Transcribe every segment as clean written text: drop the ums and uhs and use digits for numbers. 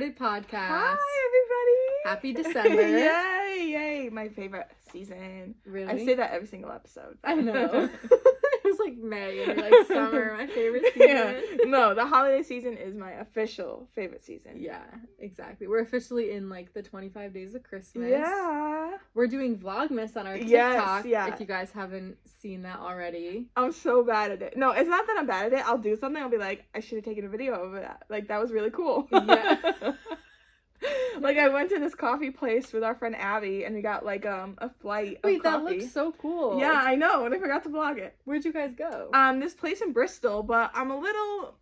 Started podcast. Hi, everybody. Happy December. Yay. My favorite season. Really? I say that every single episode. I know. It was like May and you're like summer, my favorite season. Yeah. No, the holiday season is my official favorite season. Yeah, exactly. We're officially in like the 25 days of Christmas. Yeah. We're doing Vlogmas on our TikTok. Yes, yeah. If you guys haven't seen that already. I'm so bad at it. No, it's not that I'm bad at it. I'll do something. I'll be like, I should have taken a video of that. Like, that was really cool. Yeah. Like, I went to this coffee place with our friend Abby, and we got, like, a flight of Wait, that coffee. looks so cool. Yeah, I know, and I forgot to vlog it. Where'd you guys go? This place in Bristol, but I'm a little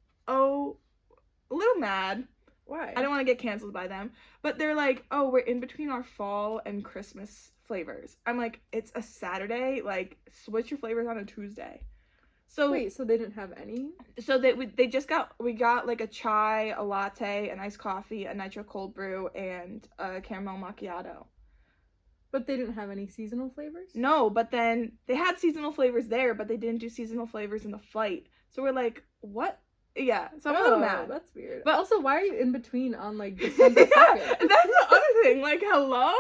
mad. Why? I don't want to get canceled by them. But they're like, oh, we're in between our fall and Christmas flavors. I'm like, it's a Saturday, like, switch your flavors on a Tuesday. So wait, so they didn't have any? So we got like a chai, a latte, an iced coffee, a nitro cold brew, and a caramel macchiato. But they didn't have any seasonal flavors? No, but then they had seasonal flavors there, but they didn't do seasonal flavors in the flight. So we're like, what? Yeah, so I'm a little mad. That's weird. But also, why are you in between on like December 2nd? Yeah, that's the other thing. Like, hello?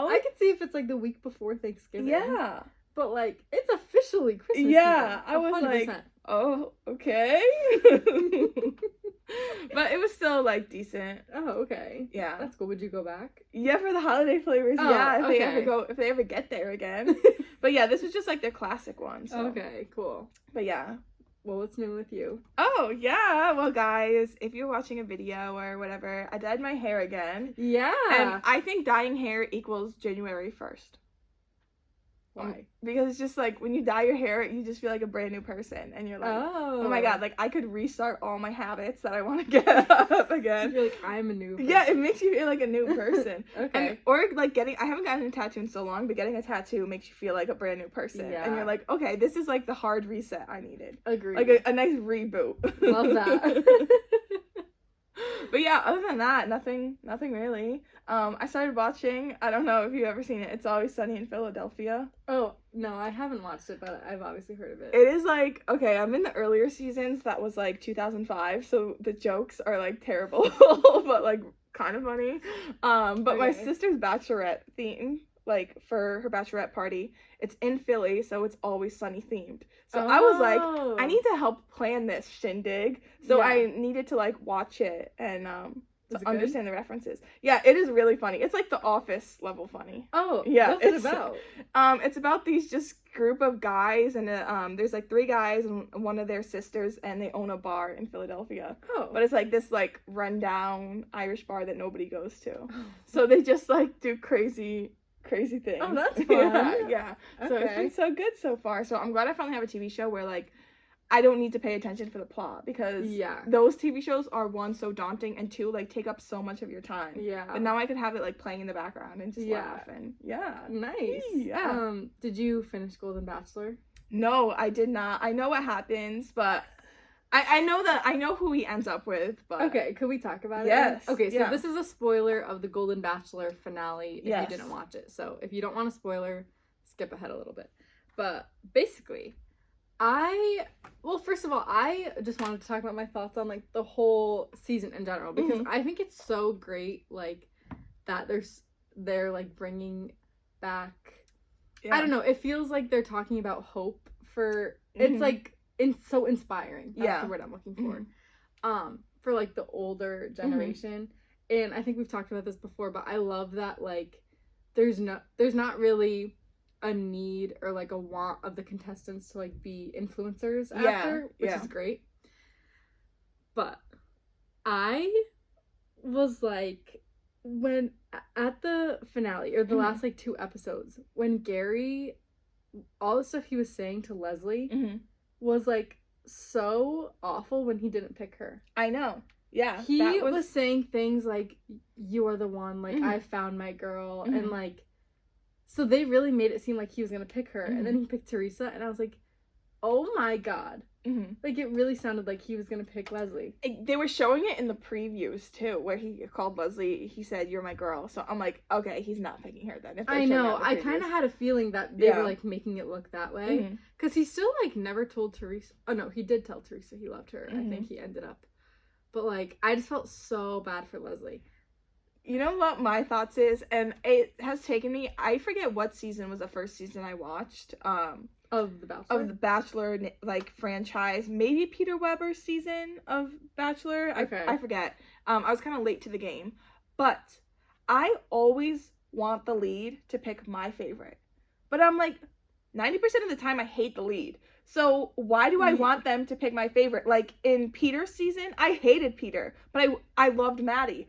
I could see if it's like the week before Thanksgiving. Yeah. But like, it's officially Christmas Yeah, season, I was 100%. like, oh, okay. But it was still like decent. Oh, okay. Yeah. That's cool. Would you go back? Yeah, for the holiday flavors. Oh, yeah, okay. if they ever get there again. But yeah, this was just like their classic one. So. Okay, cool. But yeah. Well, what's new with you? Oh, yeah. Well, guys, if you're watching a video or whatever, I dyed my hair again. Yeah. And I think dyeing hair equals January 1st. Why? Because it's just like when you dye your hair, you just feel like a brand new person, and you're like, oh my god, like I could restart all my habits that I want to get up again. You're like, I'm a new person. Yeah, it makes you feel like a new person. Okay. Or like I haven't gotten a tattoo in so long, but getting a tattoo makes you feel like a brand new person. Yeah. And you're like, okay, this is like the hard reset I needed. Agreed. Like a nice reboot. Love that. But yeah, other than that, nothing really. I started watching, I don't know if you've ever seen it, It's Always Sunny in Philadelphia. Oh, no, I haven't watched it, but I've obviously heard of it. It is like, okay, I'm in the earlier seasons, that was like 2005, so the jokes are like terrible, but like kind of funny. But my sister's bachelorette theme, like for her bachelorette party, it's in Philly, so it's always sunny themed. So I was like, I need to help plan this shindig. So I needed to like watch it and to understand the references. Yeah, it is really funny. It's like The Office level funny. Oh, yeah. What's it about? It's about these just group of guys, and there's like 3 guys and one of their sisters, and they own a bar in Philadelphia. Oh. But it's like this like rundown Irish bar that nobody goes to. Oh. So they just like do crazy things. Oh, that's fun. Yeah. So it's been so good so far. So I'm glad I finally have a TV show where like I don't need to pay attention for the plot, because those TV shows are 1, so daunting, and 2, like take up so much of your time. Yeah. But now I could have it like playing in the background and just laugh and nice. Yeah. Did you finish Golden Bachelor? No, I did not. I know what happens, but I know who he ends up with, but okay, could we talk about it? Yes. Okay, so this is a spoiler of the Golden Bachelor finale if you didn't watch it. So if you don't want a spoiler, skip ahead a little bit. But basically, first of all, I just wanted to talk about my thoughts on like the whole season in general, because I think it's so great like that they're like bringing back I don't know, it feels like they're talking about hope for it's like so inspiring. That's the word I'm looking for like the older generation. And I think we've talked about this before, but I love that like there's not really a need or like a want of the contestants to like be influencers after, which is great. But I was like, when at the finale or the last like 2 episodes, when Gary, all the stuff he was saying to Leslie was like so awful when he didn't pick her. I know. Yeah. He was saying things like, you are the one, like I found my girl, and like, so they really made it seem like he was gonna pick her, and then he picked Teresa, and I was like, oh my god. Like, it really sounded like he was gonna pick Leslie. They were showing it in the previews too, where he called Leslie, he said, you're my girl. So I'm like, okay, he's not picking her then. I know, I kind of had a feeling that they were like making it look that way, because he still like never told Teresa, oh no, he did tell Teresa he loved her. I think he ended up But, like, I just felt so bad for Leslie. You know what my thoughts is? And it has taken me, I forget what season was the first season I watched. Of The Bachelor? Of The Bachelor, like, franchise. Maybe Peter Weber's season of Bachelor. Okay. I forget. I was kind of late to the game. But I always want the lead to pick my favorite. But I'm like, 90% of the time I hate the lead. So why do I want them to pick my favorite? Like, in Peter's season, I hated Peter. But I loved Maddie.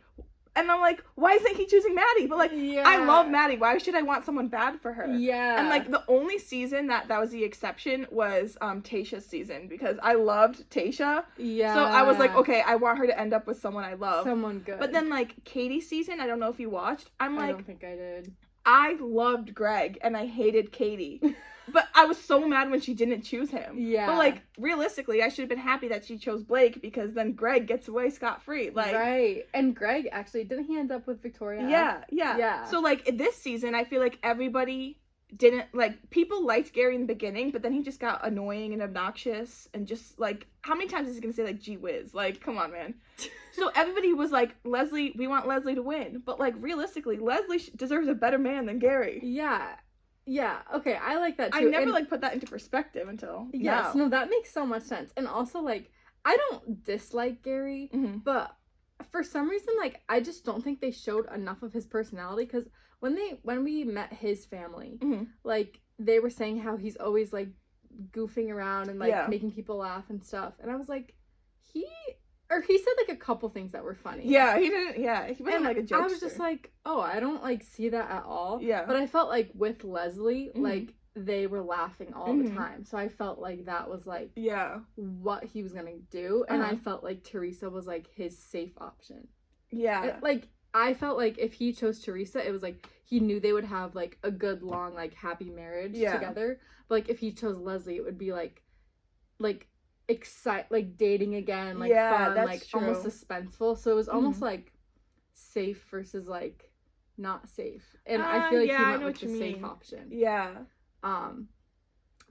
And I'm like, why isn't he choosing Maddie? But, like, I love Maddie. Why should I want someone bad for her? Yeah. And, like, the only season that was the exception was Tayshia's season. Because I loved Tayshia. Yeah. So I was like, okay, I want her to end up with someone I love. Someone good. But then, like, Katie's season, I don't know if you watched. I'm like, I don't think I did. I loved Greg and I hated Katie. But I was so mad when she didn't choose him. Yeah. But, like, realistically, I should have been happy that she chose Blake because then Greg gets away scot-free. Like, right. And Greg, actually, didn't he end up with Victoria? Yeah. So, like, this season, I feel like everybody didn't, like, people liked Gary in the beginning, but then he just got annoying and obnoxious and just, like, how many times is he gonna say, like, gee whiz? Like, come on, man. So everybody was like, Leslie, we want Leslie to win. But, like, realistically, Leslie deserves a better man than Gary. Yeah, okay, I like that too. I never, like, put that into perspective until yes, now. no, that makes so much sense. And also, like, I don't dislike Gary, but for some reason, like, I just don't think they showed enough of his personality, because when we met his family, like, they were saying how he's always, like, goofing around and, like, making people laugh and stuff, and I was like, he said, like, a couple things that were funny. Yeah, he wasn't, like, a jokester. I was just like, oh, I don't, like, see that at all. Yeah. But I felt like with Leslie, like, they were laughing all the time. So I felt like that was, like, what he was gonna do. And I felt like Teresa was, like, his safe option. Yeah. I felt like if he chose Teresa, it was, like, he knew they would have, like, a good, long, like, happy marriage together. But, like, if he chose Leslie, it would be, like, dating again, like, fun, like, true. Almost suspenseful. So it was almost, like, safe versus, like, not safe. And I feel like he went with the safe option. Yeah.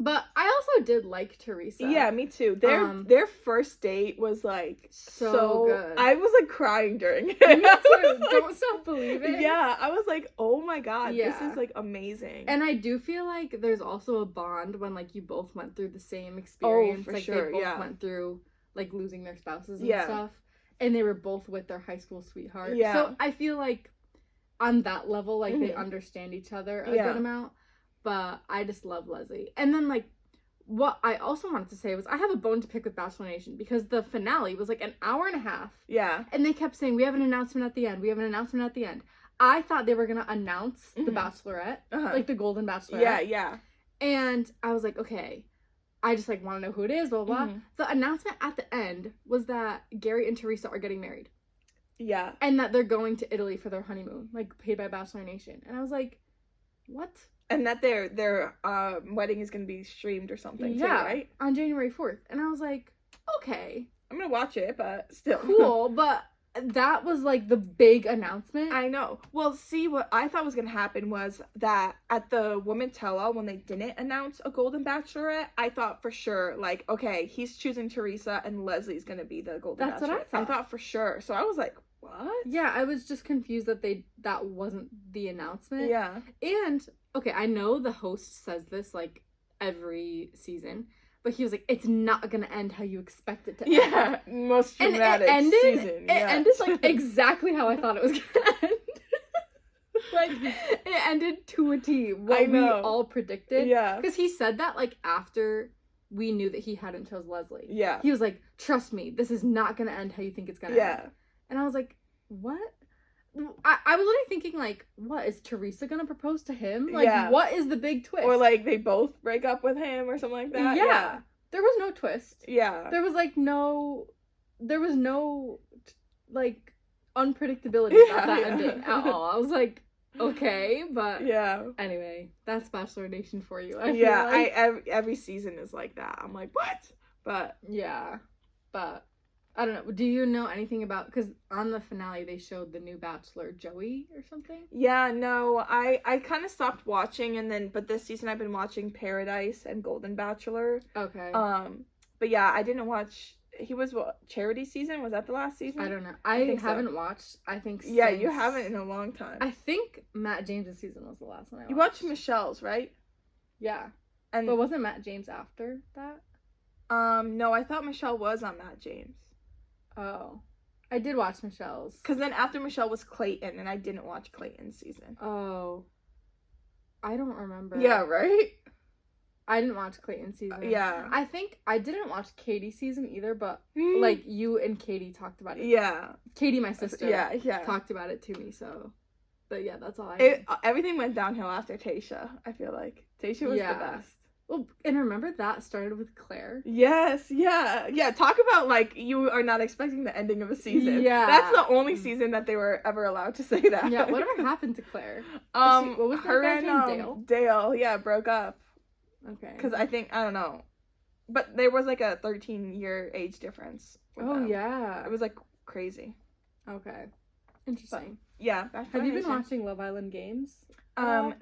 But I also did like Teresa. Yeah, me too. Their first date was, like, so good. I was, like, crying during it. Me too. Like, don't stop believing. Yeah, I was like, oh my god, this is, like, amazing. And I do feel like there's also a bond when, like, you both went through the same experience. Oh, for like, sure, they both went through, like, losing their spouses and stuff. And they were both with their high school sweetheart. Yeah. So I feel like on that level, like, they understand each other a good amount. But I just love Leslie. And then, like, what I also wanted to say was I have a bone to pick with Bachelor Nation because the finale was, like, an hour and a half. Yeah. And they kept saying, we have an announcement at the end. We have an announcement at the end. I thought they were going to announce the Bachelorette. Like, the Golden Bachelorette. Yeah. And I was like, okay, I just, like, want to know who it is, blah, blah, blah. The announcement at the end was that Gary and Teresa are getting married. Yeah. And that they're going to Italy for their honeymoon, like, paid by Bachelor Nation. And I was like, what? And that their wedding is going to be streamed or something, too, right? On January 4th. And I was like, okay. I'm going to watch it, but still. Cool, but that was, like, the big announcement. I know. Well, see, what I thought was going to happen was that at the Women Tell-All, when they didn't announce a Golden Bachelorette, I thought for sure, like, okay, he's choosing Teresa and Leslie's going to be the Golden Bachelorette. That's what I thought. I thought for sure. So I was like, what? Yeah, I was just confused that wasn't the announcement. Yeah. And, okay, I know the host says this, like, every season, but he was like, it's not gonna end how you expect it to end. Yeah, most dramatic season. It ended, like, exactly how I thought it was gonna end. Like, it ended to a T, what we all predicted. Yeah. Because he said that, like, after we knew that he hadn't chose Leslie. Yeah. He was like, trust me, this is not gonna end how you think it's gonna end. And I was like, what? I was literally thinking, like, what, is Teresa gonna propose to him? Like, what is the big twist? Or, like, they both break up with him or something like that. Yeah. There was no twist. Yeah. There was, like, no, like, unpredictability about that ending at all. I was like, okay, but anyway, that's Bachelor Nation for you. I feel like. Every season is like that. I'm like, what? But but I don't know. Do you know anything about, because on the finale they showed the new Bachelor, Joey or something? Yeah, no, I kind of stopped watching, but this season I've been watching Paradise and Golden Bachelor. Okay. But yeah, I didn't watch he was what, charity season? Was that the last season? I don't know. I haven't so. watched. I think. Yeah, since... you haven't in a long time. I think Matt James' season was the last one I watched. You watched Michelle's, right? Yeah. And but wasn't Matt James after that? No, I thought Michelle was on Matt James. Oh. I did watch Michelle's. Because then after Michelle was Clayton, and I didn't watch Clayton's season. Oh. I don't remember. Yeah, right? I didn't watch Clayton's season. Yeah. I think I didn't watch Katie's season either, but like you and Katie talked about it. Yeah. Katie, my sister. Yeah. Talked about it to me, so. But yeah, that's all everything went downhill after Tayshia, I feel like. Tayshia was the best. Well, and remember that started with Claire? Yes, yeah. Yeah, talk about, like, you are not expecting the ending of a season. Yeah. That's the only season that they were ever allowed to say that. Yeah, whatever happened to Claire? What was her that guy's and, name? Dale, yeah, broke up. Okay. Because I don't know. But there was, like, a 13-year age difference. Yeah. It was, like, crazy. Okay. Interesting. But, yeah. Have you been watching Love Island Games?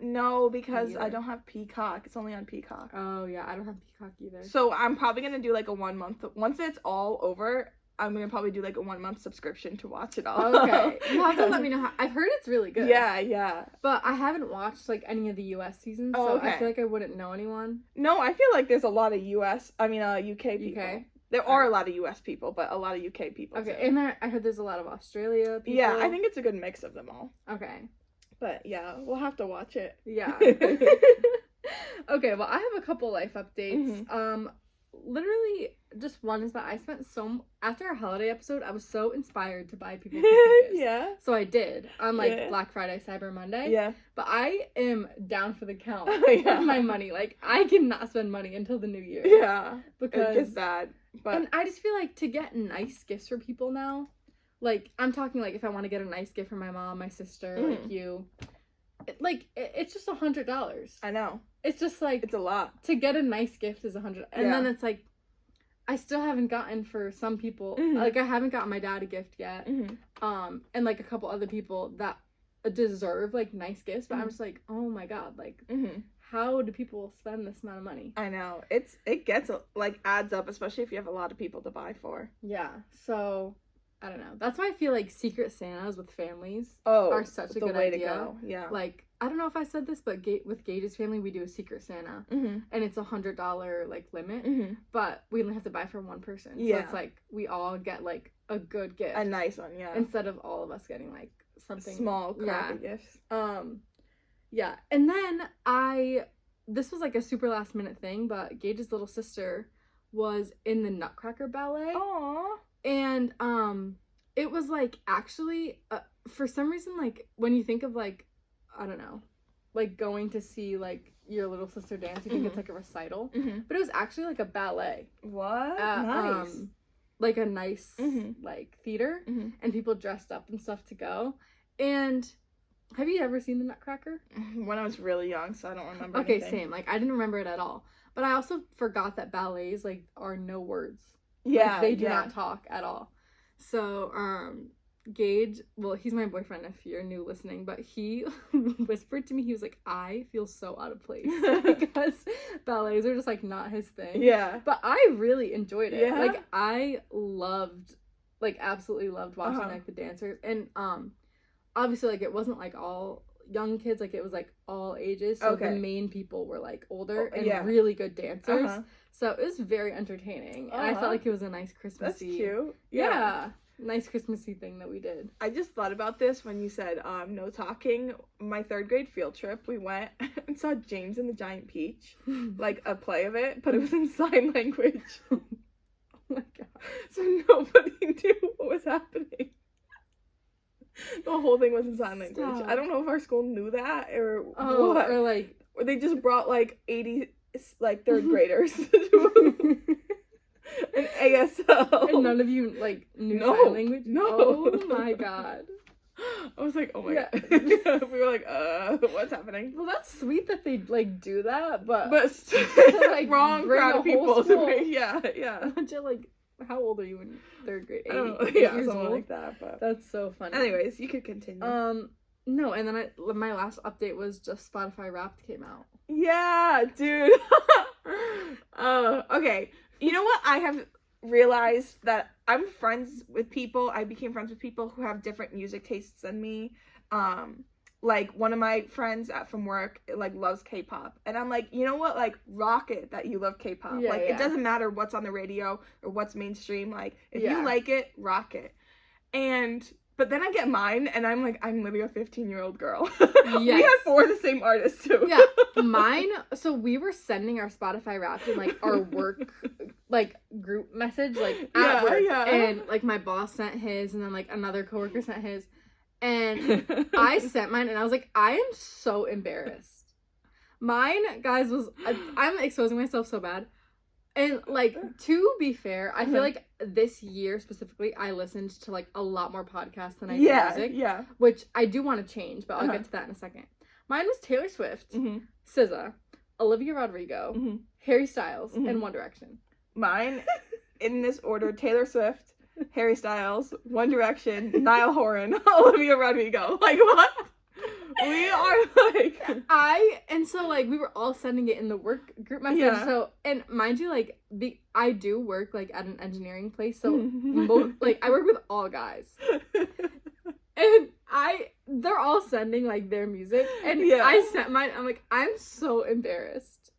No, because I don't have Peacock. It's only on Peacock. Oh, yeah. I don't have Peacock either. So I'm probably going to do, like, a 1 month. Once it's all over, I'm going to probably do, like, a 1 month subscription to watch it all. Okay. You have to let me know how. I've heard it's really good. Yeah. But I haven't watched, like, any of the US seasons, so I feel like I wouldn't know anyone. No, I feel like there's a lot of UK people. UK? There are a lot of US people, but a lot of UK people, Okay, too. and I heard there's a lot of Australia people. Yeah, I think it's a good mix of them all. Okay. But, yeah, we'll have to watch it. Yeah. Okay, well, I have a couple life updates. Mm-hmm. Literally, just one is that I spent after our holiday episode, I was so inspired to buy people tickets. Yeah. So I did, on, like, Black Friday, Cyber Monday. Yeah. But I am down for the count with my money. Like, I cannot spend money until the new year. Yeah. Because... It gets bad. But... And I just feel like to get nice gifts for people now, like, I'm talking, like, if I want to get a nice gift for my mom, my sister, like you, it's just $100. I know. It's just, like... It's a lot. To get a nice gift is $100. And then it's, like, I still haven't gotten for some people, like, I haven't gotten my dad a gift yet, and, like, a couple other people that deserve, like, nice gifts, but I'm just like, oh my god, like, how do people spend this amount of money? I know. It gets, like, adds up, especially if you have a lot of people to buy for. Yeah, so... I don't know. That's why I feel like Secret Santas with families are such a good way idea. To go. Yeah. Like, I don't know if I said this, but with Gage's family, we do a Secret Santa. And it's $100, like, limit. But we only have to buy for one person. Yeah. So it's like, we all get, like, a good gift. A nice one, yeah. Instead of all of us getting, like, something. Small, crappy gifts. Yeah. And then this was, like, a super last minute thing, but Gage's little sister was in the Nutcracker Ballet. Aww. And, it was, like, actually, for some reason, like, when you think of, like, I don't know, like, going to see, like, your little sister dance, you think it's, like, a recital. But it was actually, like, a ballet. What? Nice. Like, a nice, like, theater. And people dressed up and stuff to go. And have you ever seen the Nutcracker? When I was really young, so I don't remember anything. Same. Like, I didn't remember it at all. But I also forgot that ballets, like, are no words. Yeah, like, they do not talk at all. So, Gage, well, he's my boyfriend if you're new listening, but he whispered to me, he was like, I feel so out of place because ballets are just, like, not his thing. Yeah. But I really enjoyed it. Yeah. Like, I loved, like, absolutely loved watching, like, the dancers. And, obviously, like, it wasn't, like, all young kids, like, it was, like, all ages. So the main people were, like, older and really good dancers. So it was very entertaining. And I felt like it was a nice Christmassy. That's cute. Yeah. Nice Christmassy thing that we did. I just thought about this when you said no talking. My 3rd grade field trip, we went and saw James and the Giant Peach, like a play of it, but it was in sign language. Oh my god. So nobody knew what was happening. The whole thing was in sign language. Stop. I don't know if our school knew that or what. Or like, or they just brought like 80 like 3rd graders an ASL. And none of you like knew sign language? No. Oh my god. I was like, oh my god. We were like, what's happening? Well, that's sweet that they like do that, but like wrong crowd of people to me. Yeah. A bunch of like, how old are you in 3rd grade? 8 yeah, years something old? like that. But that's so funny. Anyways, you could continue. No, and then my last update was just Spotify Wrapped came out. Yeah, dude. Okay. You know what I have realized that I became friends with people who have different music tastes than me. Like, one of my friends from work, like, loves K-pop. And I'm like, you know what? Like, rock it that you love K-pop. Yeah, like, yeah. It doesn't matter what's on the radio or what's mainstream. Like, if Yeah. you like it, rock it. But then I get mine, and I'm like, I'm literally a 15-year-old girl. Yes. We had 4 of the same artists, too. Yeah, mine, so we were sending our Spotify Wrapped in, like, our work, like, group message, like, at work. Yeah. And, like, my boss sent his, and then, like, another coworker sent his. And I sent mine, and I was like, I am so embarrassed. Mine, guys, I'm exposing myself so bad. And, like, to be fair, I feel like this year specifically, I listened to, like, a lot more podcasts than I did music. Yeah. Which I do want to change, but I'll get to that in a second. Mine was Taylor Swift, SZA, Olivia Rodrigo, Harry Styles, and One Direction. Mine, in this order, Taylor Swift, Harry Styles, One Direction, Niall Horan, Olivia Rodrigo. Like, what? We are, like... And so, like, we were all sending it in the work group message. Yeah. So, and mind you, like, I do work, like, at an engineering place. So, like, I work with all guys. And they're all sending, like, their music. And I sent mine. I'm like, I'm so embarrassed.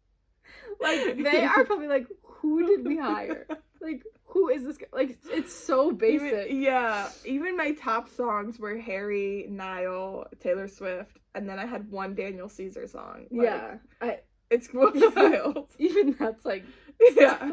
Like, they are probably like, who did we hire? Like, who is this guy? Like, it's so basic. Even my top songs were Harry, Niall, Taylor Swift, and then I had one Daniel Caesar song. Like, it's wild. Even that's, like... Yeah.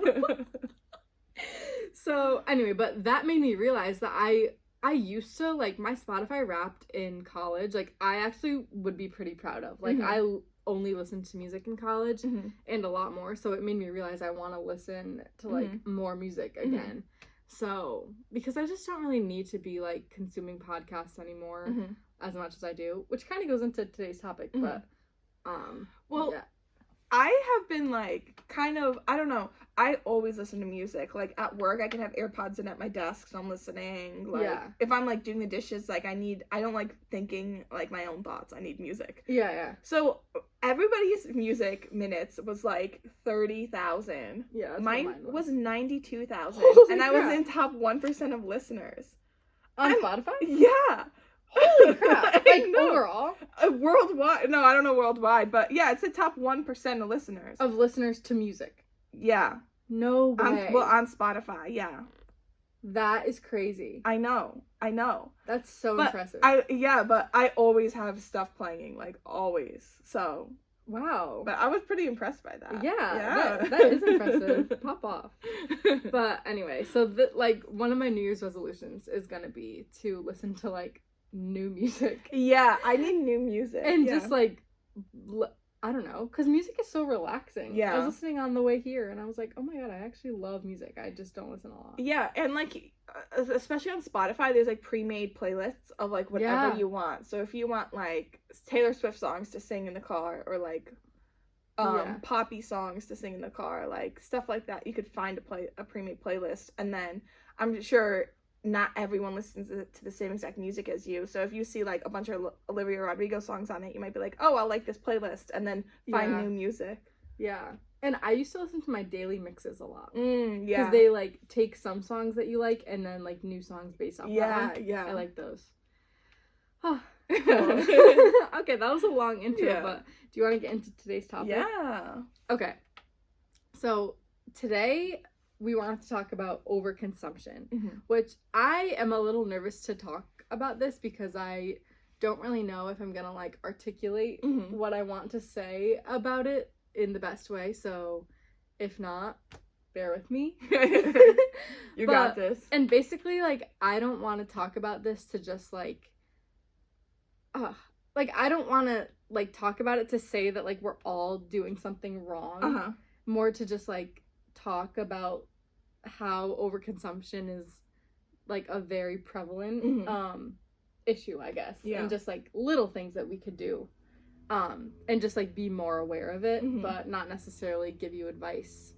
So, anyway, but that made me realize that I used to, like, my Spotify Wrapped in college, like, I actually would be pretty proud of. Like, I only listened to music in college and a lot more, so it made me realize I want to listen to, like, more music again. So, because I just don't really need to be, like, consuming podcasts anymore as much as I do, which kind of goes into today's topic, but, I have been, like, kind of, I don't know, I always listen to music. Like, at work, I can have AirPods in at my desk, so I'm listening. Like, if I'm, like, doing the dishes, like, I don't like thinking, like, my own thoughts. I need music. Yeah. So, everybody's music minutes was, like, 30,000. Yeah, mine was 92,000. And I was in top 1% of listeners. On Spotify? Yeah. Holy crap. Like, overall? Worldwide. No, I don't know worldwide, but yeah, it's the top 1% of listeners. Of listeners to music. Yeah. No way. On Spotify, yeah. That is crazy. I know. That's so impressive. But I always have stuff playing, like, always. So. Wow. But I was pretty impressed by that. Yeah. That is impressive. Pop off. But anyway, so, like, one of my New Year's resolutions is gonna be to listen to, like, new music. Yeah, I need new music. And just, like, I don't know, because music is so relaxing. Yeah. I was listening on the way here, and I was like, oh my god, I actually love music. I just don't listen a lot. Yeah, and, like, especially on Spotify, there's, like, pre-made playlists of, like, whatever you want. So if you want, like, Taylor Swift songs to sing in the car, or, like, poppy songs to sing in the car, like, stuff like that, you could find a pre-made playlist. And then I'm sure not everyone listens to the same exact music as you. So if you see, like, a bunch of Olivia Rodrigo songs on it, you might be like, oh, I like this playlist, and then find new music. Yeah. And I used to listen to my daily mixes a lot. Yeah. Because they, like, take some songs that you like, and then, like, new songs based off that. Yeah. I like those. Okay, that was a long intro, but do you want to get into today's topic? Yeah. Okay. So, today we wanted to talk about overconsumption, which I am a little nervous to talk about this because I don't really know if I'm gonna, like, articulate what I want to say about it in the best way, so if not, bear with me. You got this. And basically, like, I don't want to talk about this to just, like, I don't want to, like, talk about it to say that, like, we're all doing something wrong. More to just, like, talk about how overconsumption is, like, a very prevalent issue, I guess. And just, like, little things that we could do and just, like, be more aware of it, but not necessarily give you advice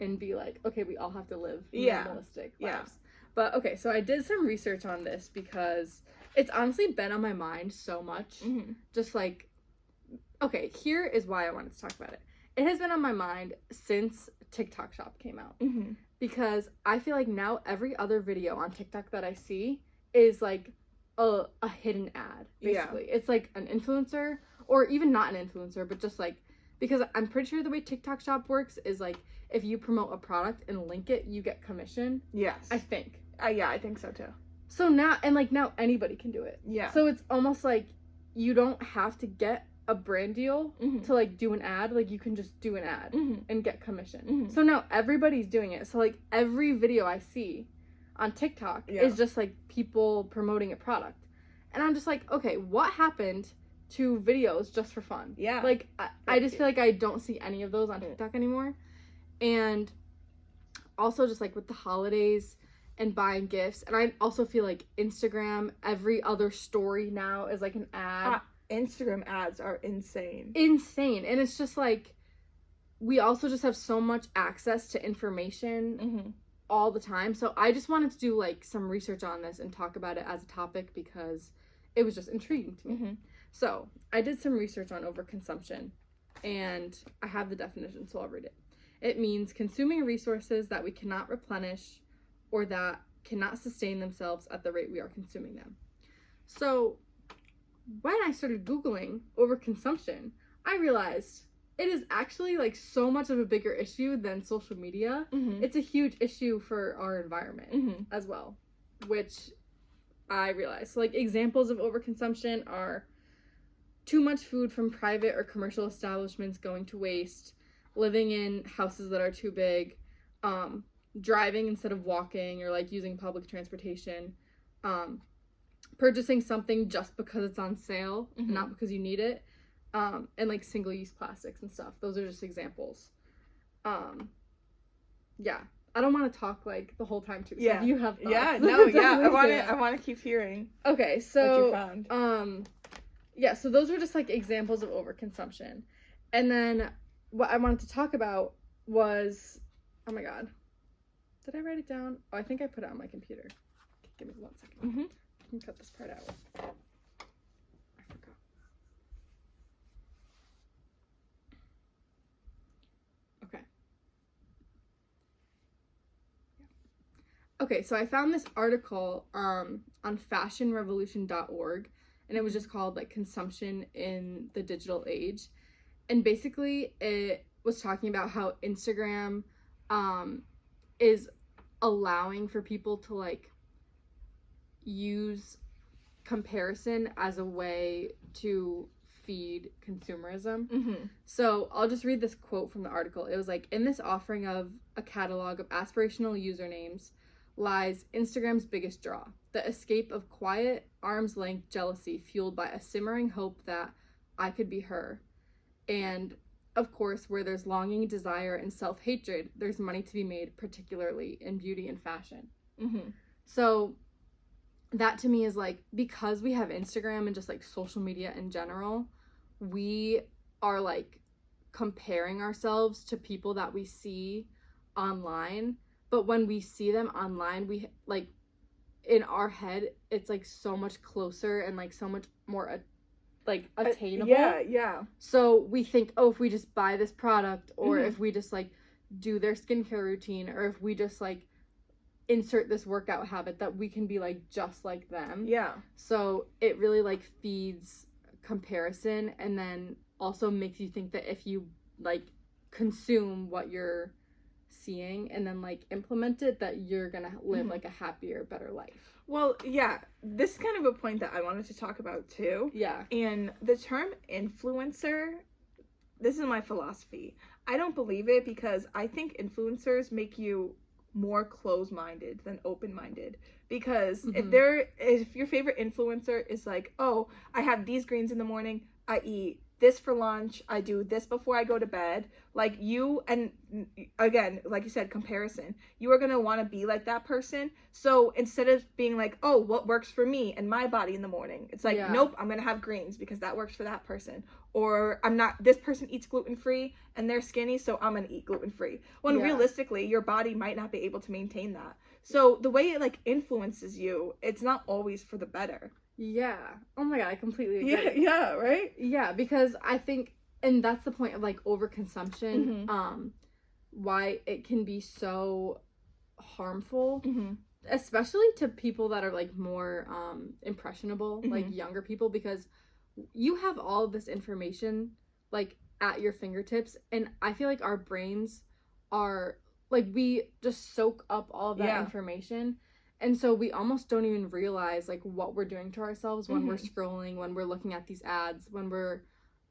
and be like, okay, we all have to live minimalistic lives. But okay, so I did some research on this because it's honestly been on my mind so much. Just, like, okay, here is why I wanted to talk about it. It has been on my mind since TikTok Shop came out. Mm-hmm. Because I feel like now every other video on TikTok that I see is like a hidden ad, basically. Yeah. It's like an influencer, or even not an influencer, but just like, because I'm pretty sure the way TikTok Shop works is like, if you promote a product and link it, you get commission. Yes. I think. Yeah, I think so too. So now anybody can do it. Yeah. So it's almost like you don't have to get a brand deal to like do an ad. Like you can just do an ad and get commission. So now everybody's doing it. So like every video I see on TikTok is just like people promoting a product. And I'm just like, okay, what happened to videos just for fun? Yeah. Like I just feel like I don't see any of those on TikTok anymore. And also just like with the holidays and buying gifts. And I also feel like Instagram, every other story now is like an ad. Instagram ads are insane. And it's just like, we also just have so much access to information all the time. So I just wanted to do like some research on this and talk about it as a topic because it was just intriguing to me. So I did some research on overconsumption, and I have the definition, so I'll read it. It means consuming resources that we cannot replenish or that cannot sustain themselves at the rate we are consuming them. So when I started Googling overconsumption, I realized it is actually like so much of a bigger issue than social media. It's a huge issue for our environment as well, which I realized. So like examples of overconsumption are too much food from private or commercial establishments going to waste, living in houses that are too big, driving instead of walking or like using public transportation, purchasing something just because it's on sale, not because you need it, and like single-use plastics and stuff. Those are just examples. Yeah, I don't want to talk like the whole time too. So if you have thoughts, I want to keep hearing. Okay, so what you found. Yeah, so those were just like examples of overconsumption, and then what I wanted to talk about was, oh my god, did I write it down? Oh, I think I put it on my computer. Give me 1 second. I can cut this part out. I forgot. Okay. Okay, so I found this article on fashionrevolution.org, and it was just called like Consumption in the Digital Age. And basically it was talking about how Instagram is allowing for people to like use comparison as a way to feed consumerism. So I'll just read this quote from the article. It was like, in this offering of a catalog of aspirational usernames lies Instagram's biggest draw, the escape of quiet, arm's-length jealousy fueled by a simmering hope that I could be her. And of course, where there's longing, desire, and self-hatred, there's money to be made, particularly in beauty and fashion. So that to me is like, because we have Instagram and just like social media in general, we are like comparing ourselves to people that we see online. But when we see them online, we like, in our head, it's like so much closer and like so much more like attainable. Yeah. So we think, oh, if we just buy this product, or if we just like do their skincare routine, or if we just like insert this workout habit, that we can be like just like them. Yeah. So it really like feeds comparison, and then also makes you think that if you like consume what you're seeing and then like implement it, that you're gonna live like a happier, better life. Well, yeah, this is kind of a point that I wanted to talk about too. Yeah. And the term influencer, this is my philosophy. I don't believe it, because I think influencers make you more closed-minded than open-minded. Because if your favorite influencer is like, oh, I have these greens in the morning, I eat this for lunch, I do this before I go to bed, like you, and again, like you said, comparison, you are going to want to be like that person. So instead of being like, oh, what works for me and my body in the morning, it's like, nope, I'm going to have greens because that works for that person. Or this person eats gluten-free and they're skinny, so I'm going to eat gluten-free. When realistically, your body might not be able to maintain that. So the way it like influences you, it's not always for the better. Yeah. Oh my god, I completely agree. Yeah, right? Yeah, because I think, and that's the point of like overconsumption. why it can be so harmful, mm-hmm. especially to people that are like more impressionable, mm-hmm. like younger people, because you have all of this information like at your fingertips, and I feel like our brains are like, we just soak up all of that information, and so we almost don't even realize like what we're doing to ourselves when we're scrolling, when we're looking at these ads, when we're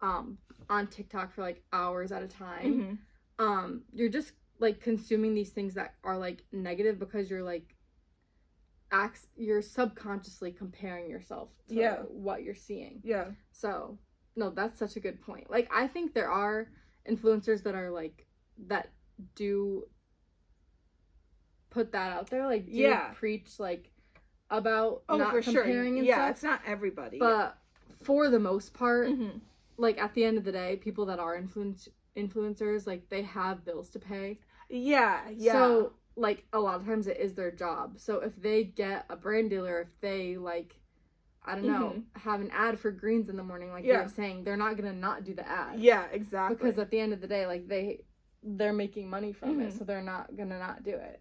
on TikTok for like hours at a time. You're just like consuming these things that are like negative because you're like you're subconsciously comparing yourself to what you're seeing. So no, that's such a good point. Like, I think there are influencers that are like, that do put that out there, like do preach like about not for comparing sure. and stuff. It's not everybody, but for the most part, like at the end of the day, people that are influencers, like they have bills to pay. So like a lot of times it is their job. So if they get a brand deal, or if they like, I don't know, have an ad for greens in the morning, like you were saying, they're not gonna not do the ad. Exactly. Because at the end of the day, like they're making money from it, so they're not gonna not do it.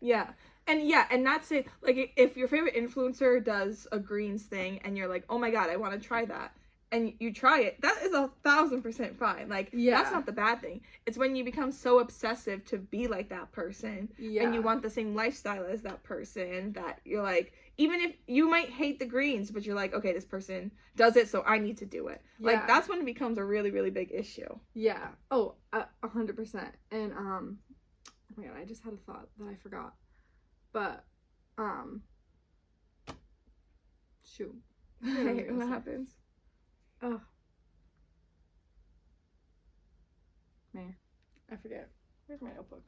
And that's it. Like, if your favorite influencer does a greens thing and you're like, oh my god, I want to try that, and you try it, that is 1,000% fine. Like, that's not the bad thing. It's when you become so obsessive to be like that person, and you want the same lifestyle as that person, that you're like, even if you might hate the greens, but you're like, okay, this person does it, so I need to do it. Like, that's when it becomes a really, really big issue. Oh, 100%. And oh my god, I just had a thought that I forgot. But shoot. Okay, what happens? Oh man, I forget. Where's my notebook?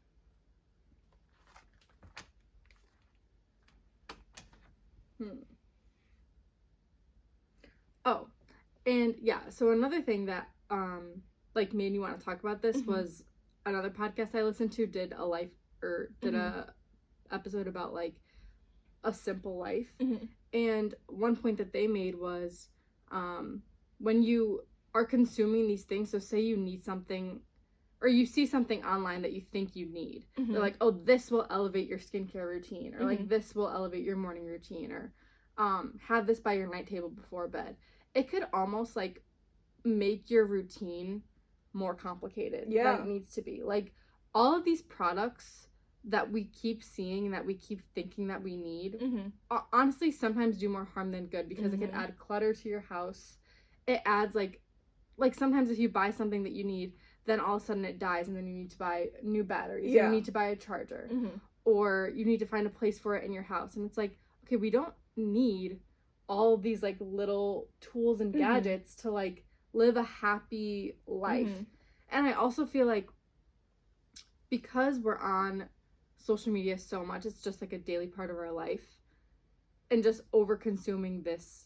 Oh, and so another thing that like made me want to talk about this was another podcast I listened to did a episode about like a simple life, and one point that they made was when you are consuming these things, so say you need something, or you see something online that you think you need, they're like, oh, this will elevate your skincare routine, or like this will elevate your morning routine, or have this by your night table before bed. It could almost like make your routine more complicated than it needs to be. Like, all of these products that we keep seeing and that we keep thinking that we need honestly sometimes do more harm than good, because it could add clutter to your house. It adds like sometimes if you buy something that you need, then all of a sudden it dies, and then you need to buy new batteries, you need to buy a charger, or you need to find a place for it in your house. And it's like, okay, we don't need all of these like little tools and gadgets to like live a happy life. And I also feel like because we're on social media so much, it's just like a daily part of our life, and just over consuming this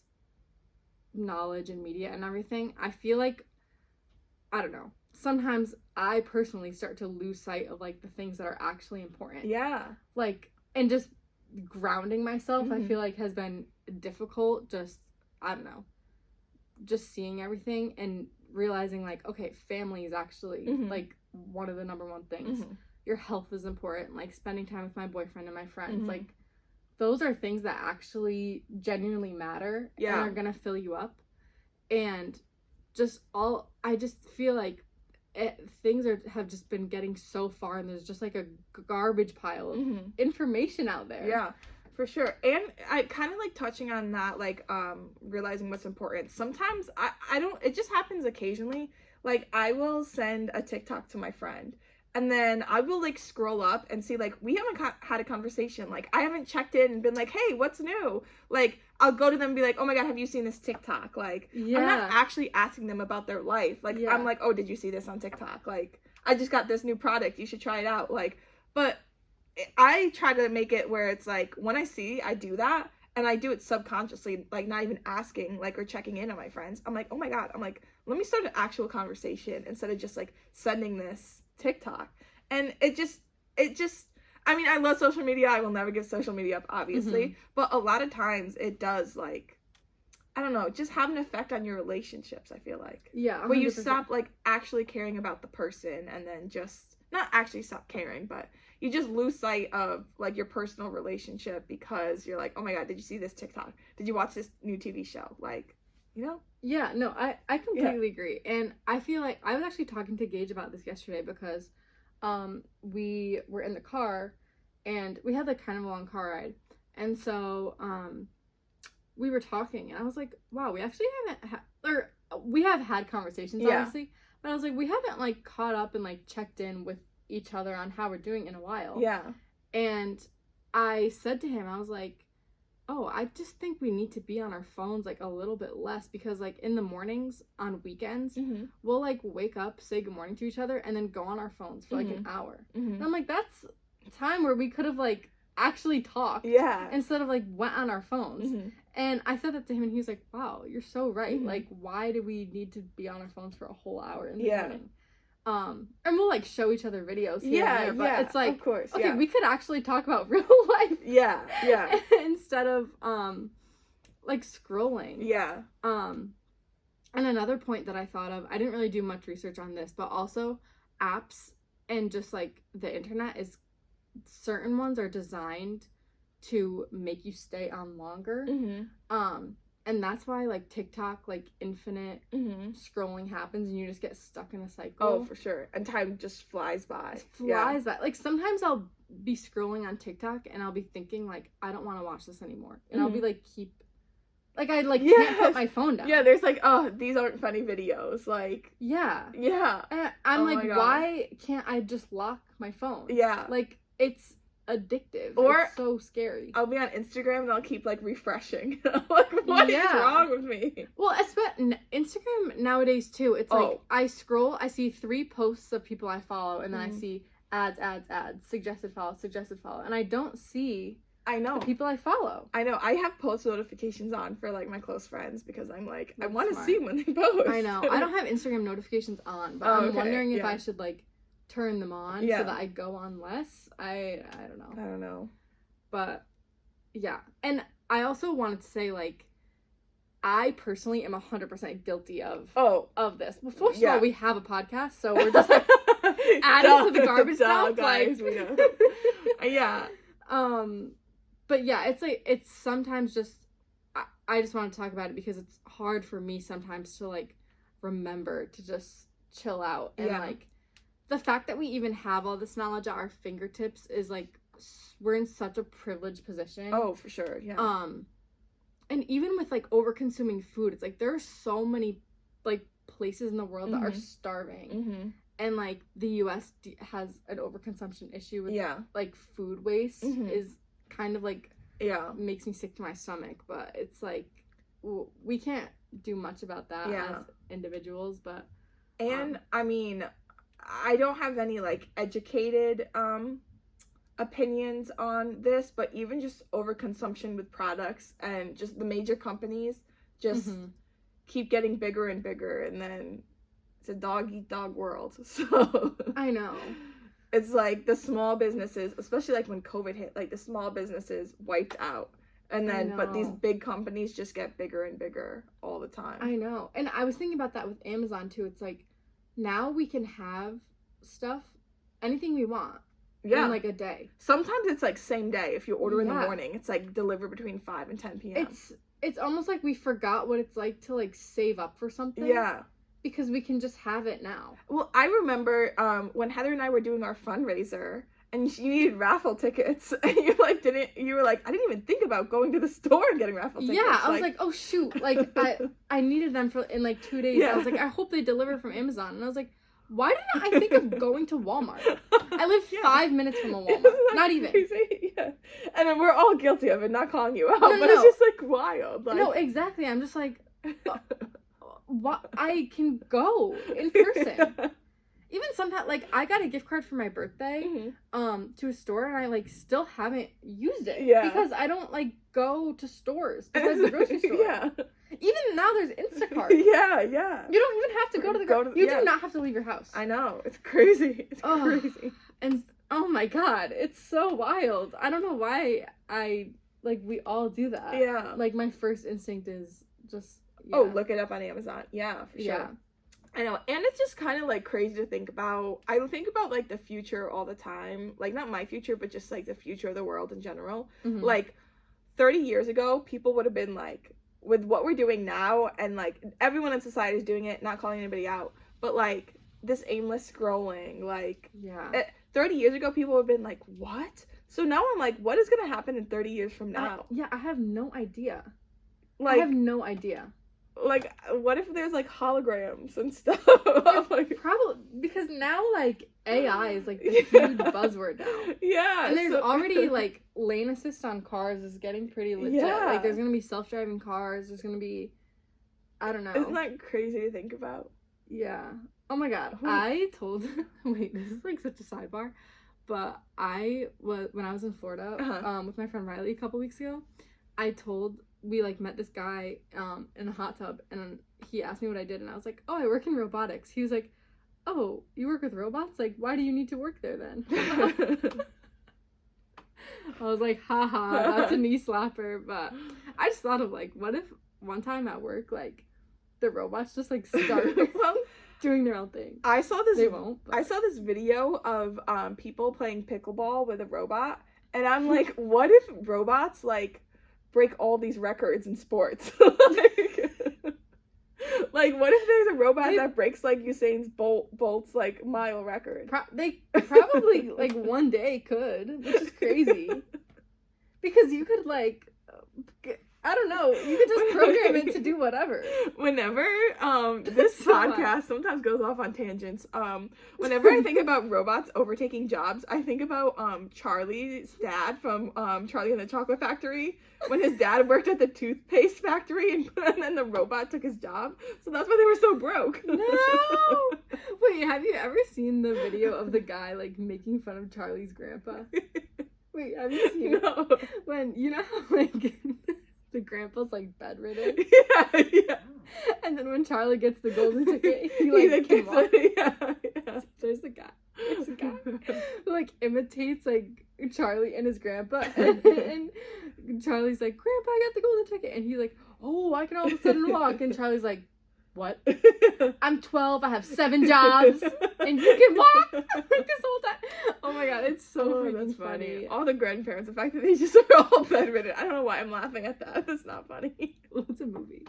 knowledge and media and everything, I feel like, I don't know, sometimes I personally start to lose sight of like the things that are actually important. Like, and just grounding myself, I feel like has been difficult. Just, I don't know, just seeing everything and realizing like, okay, family is actually like one of the number one things. Your health is important, like spending time with my boyfriend and my friends, like those are things that actually genuinely matter and are gonna fill you up. And I just feel like things have just been getting so far, and there's just like a garbage pile of information out there. For sure. And I kind of like touching on that, like realizing what's important. Sometimes I don't, it just happens occasionally. Like, I will send a TikTok to my friend, and then I will like scroll up and see like, we haven't had a conversation. Like, I haven't checked in and been like, hey, what's new? Like, I'll go to them and be like, oh my god, have you seen this TikTok? Like, I'm not actually asking them about their life. Like, I'm like, oh, did you see this on TikTok? Like, I just got this new product, you should try it out. Like, but I try to make it where it's like, when I do that, and I do it subconsciously, like not even asking, like, or checking in on my friends. I'm like, oh my god, I'm like, let me start an actual conversation instead of just like sending this TikTok. And it just I mean, I love social media. I will never give social media up, obviously, but a lot of times it does like I don't know, just have an effect on your relationships, I feel like. Yeah, 100%. Where you stop, like, actually caring about the person and then just, not actually stop caring, but you just lose sight of, like, your personal relationship because you're like, oh my god, did you see this TikTok? Did you watch this new TV show? Like, you know? Yeah, no, I completely agree. And I feel like I was actually talking to Gage about this yesterday because we were in the car and we had like kind of a long car ride. And so we were talking and I was like, wow, we actually haven't we have had conversations obviously, but I was like, we haven't like caught up and like checked in with each other on how we're doing in a while. Yeah. And I said to him, I was like, oh, I just think we need to be on our phones like a little bit less because like in the mornings on weekends, we'll like wake up, say good morning to each other, and then go on our phones for like an hour. And I'm like, that's time where we could have like actually talked instead of like went on our phones. And I said that to him and he was like, wow, you're so right. Like, why do we need to be on our phones for a whole hour in the morning? And we'll like show each other videos here and there, but it's like, of course, okay, we could actually talk about real life instead of like scrolling. And another point that I thought of, I didn't really do much research on this, but also apps and just like the internet is, certain ones are designed to make you stay on longer. And that's why, like, TikTok, like, infinite scrolling happens and you just get stuck in a cycle. Oh, for sure. And time just flies by. By. Like, sometimes I'll be scrolling on TikTok and I'll be thinking, like, I don't want to watch this anymore. And I'll be, like, can't put my phone down. Yeah, there's, like, oh, these aren't funny videos. Like. Yeah. And I'm like, why can't I just lock my phone? Like, it's addictive. Or it's so scary. I'll be on Instagram and I'll keep like refreshing. I'm like, what is wrong with me? Well, Instagram nowadays too, it's like I scroll, I see 3 posts of people I follow, and then I see ads, suggested follow, and I don't see the people I follow. I know. I have post notifications on for like my close friends because I'm like, I want to see when they post. I know. I don't have Instagram notifications on, but I'm wondering if I should like turn them on so that I go on less. I don't know. But yeah. And I also wanted to say, like, I personally am 100% guilty of this. Well, first of all, we have a podcast, so we're just like adding to the garbage dump, guys. We know. But yeah, it's like, it's sometimes just I just want to talk about it because it's hard for me sometimes to like remember to just chill out and like the fact that we even have all this knowledge at our fingertips is like, we're in such a privileged position. Oh, for sure. Yeah. And even with like over consuming food, it's like there are so many like places in the world that are starving, and like the US has an overconsumption issue with like food waste is kind of like makes me sick to my stomach. But it's like we can't do much about that as individuals. But I mean, I don't have any like educated opinions on this, but even just overconsumption with products and just the major companies just keep getting bigger and bigger, and then it's a dog eat dog world. So I know. It's like the small businesses, especially like when COVID hit, like the small businesses wiped out. And then, but these big companies just get bigger and bigger all the time. I know. And I was thinking about that with Amazon too. It's like, now we can have stuff, anything we want, in like a day. Sometimes it's like same day. If you order in the morning, it's like delivered between 5 and 10 p.m. It's almost like we forgot what it's like to like save up for something. Because we can just have it now. Well, I remember when Heather and I were doing our fundraiser, and you needed raffle tickets, and you were like, I didn't even think about going to the store and getting raffle tickets. Yeah, I was like, oh shoot, like I needed them in like 2 days. I was like, I hope they deliver from Amazon, and I was like, why didn't I think of going to Walmart? I live 5 minutes from a Walmart, not even. Crazy? Yeah, and then we're all guilty of it, not calling you out, but it's just like wild. Like... No, exactly. I'm just like, what? I can go in person. Even sometimes, like, I got a gift card for my birthday, to a store, and I, like, still haven't used it. Because I don't, like, go to stores besides the grocery store. Even now, there's Instacart. You don't even have to go to the You do not have to leave your house. I know. It's crazy. It's crazy. And, oh my God, it's so wild. I don't know why we all do that. Like, my first instinct is just look it up on Amazon. Yeah, for sure. Yeah. I know, and it's just kind of like crazy to think about. I think about like the future all the time, like not my future, but just like the future of the world in general. Like 30 years ago, people would have been like, with what we're doing now, and like everyone in society is doing it, not calling anybody out, but like this aimless scrolling, like 30 years ago, people would have been like, what? So now I'm like, what is gonna happen in 30 years from now? I have no idea. Like, I have no idea. Like, what if there's like holograms and stuff? Like, probably because now like AI is like the huge buzzword now. Yeah, and there's already like lane assist on cars is getting pretty legit. Yeah. Like there's gonna be self-driving cars. There's gonna be, I don't know. Isn't that crazy to think about? Yeah. Oh my god. I told. Wait, this is like such a sidebar, but when I was in Florida with my friend Riley a couple weeks ago. We like met this guy in a hot tub, and he asked me what I did, and I was like, oh, I work in robotics. He was like, oh, you work with robots? Like, why do you need to work there then? I was like, haha, that's a knee slapper. But I just thought of like, what if one time at work, like the robots just like start doing their own thing? I saw this. They won't. But... I saw this video of people playing pickleball with a robot, and I'm like, what if robots like break all these records in sports? Like what if there's a robot that breaks like Usain Bolt's like mile record? They probably like one day could, which is crazy. Because you could like, I don't know, you could just program it to do whatever. Whenever this podcast sometimes goes off on tangents, whenever I think about robots overtaking jobs, I think about Charlie's dad from Charlie and the Chocolate Factory, when his dad worked at the toothpaste factory and then the robot took his job. So that's why they were so broke. No! Wait, have you ever seen the video of the guy like making fun of Charlie's grandpa? Wait, have you seen it? When, you know how like the grandpa's like bedridden? Yeah. And then when Charlie gets the golden ticket, he like can walk. Yeah. There's a guy who like imitates like Charlie and his grandpa, and Charlie's like, Grandpa, I got the golden ticket, and he's like, oh, I can all of a sudden walk, and Charlie's like, what? I'm 12, I have 7 jobs, and you can walk like this whole time. Oh my god, it's so that's funny. All the grandparents, the fact that they just are all bedridden. I don't know why I'm laughing at that. It's not funny. Well, it's a movie.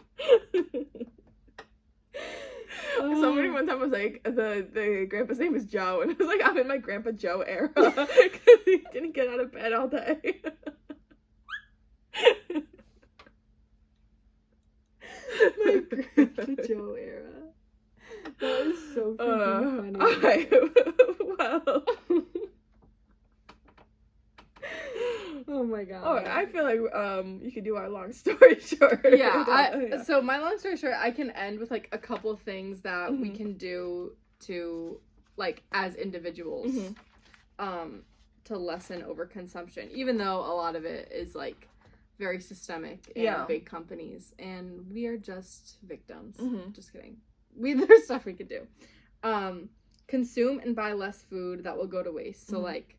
Somebody one time was like, the grandpa's name is Joe, and I was like, I'm in my Grandpa Joe era, because he didn't get out of bed all day. My Grandpa Joe era. That is so freaking funny. Okay. Well. Oh my god. Oh, I feel like you could do our long story short. Yeah, so my long story short, I can end with like a couple of things that we can do to like as individuals to lessen overconsumption, even though a lot of it is like very systemic in big companies, and we are just victims. Just kidding. There's stuff we could do. Consume and buy less food that will go to waste. So like,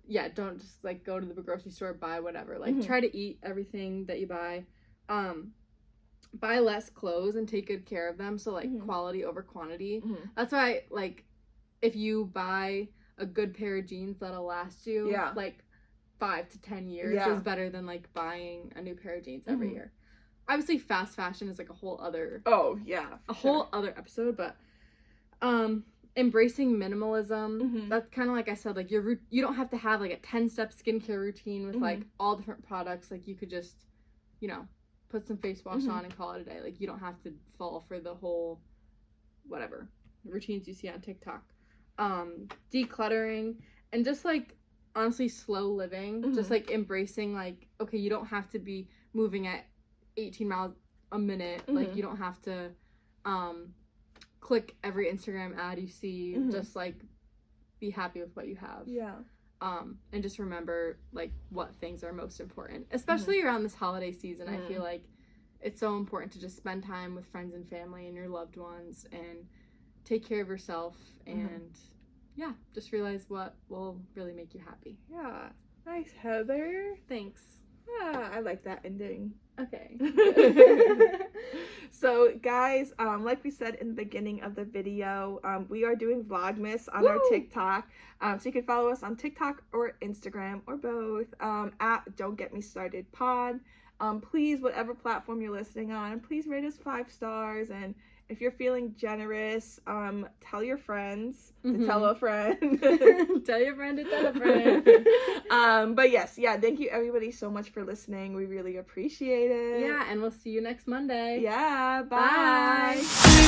yeah, don't just like go to the grocery store, buy whatever. Like try to eat everything that you buy. Buy less clothes and take good care of them. So like quality over quantity. That's why like if you buy a good pair of jeans that'll last you like 5 to 10 years is better than like buying a new pair of jeans every year. Obviously fast fashion is like a whole other whole other episode, but embracing minimalism. That's kind of like I said, like you don't have to have like a 10-step skincare routine with like all different products. Like you could just, you know, put some face wash on and call it a day. Like you don't have to fall for the whole whatever routines you see on TikTok. Decluttering and just like honestly slow living, just like embracing like, okay, you don't have to be moving at 18 miles a minute. Like you don't have to click every Instagram ad you see. Just like be happy with what you have. And just remember like what things are most important, especially around this holiday season. I feel like it's so important to just spend time with friends and family and your loved ones and take care of yourself and just realize what will really make you happy. Nice, Heather. Thanks. I like that ending. Okay. So guys, like we said in the beginning of the video, we are doing Vlogmas on our TikTok. So you can follow us on TikTok or Instagram or both, at Don't Get Me Started Pod. Please, whatever platform you're listening on, please rate us 5 stars. And if you're feeling generous, tell your friends to tell a friend. Tell your friend to tell a friend. But yes, yeah, thank you everybody so much for listening. We really appreciate it. Yeah, and we'll see you next Monday. Yeah, Bye. bye.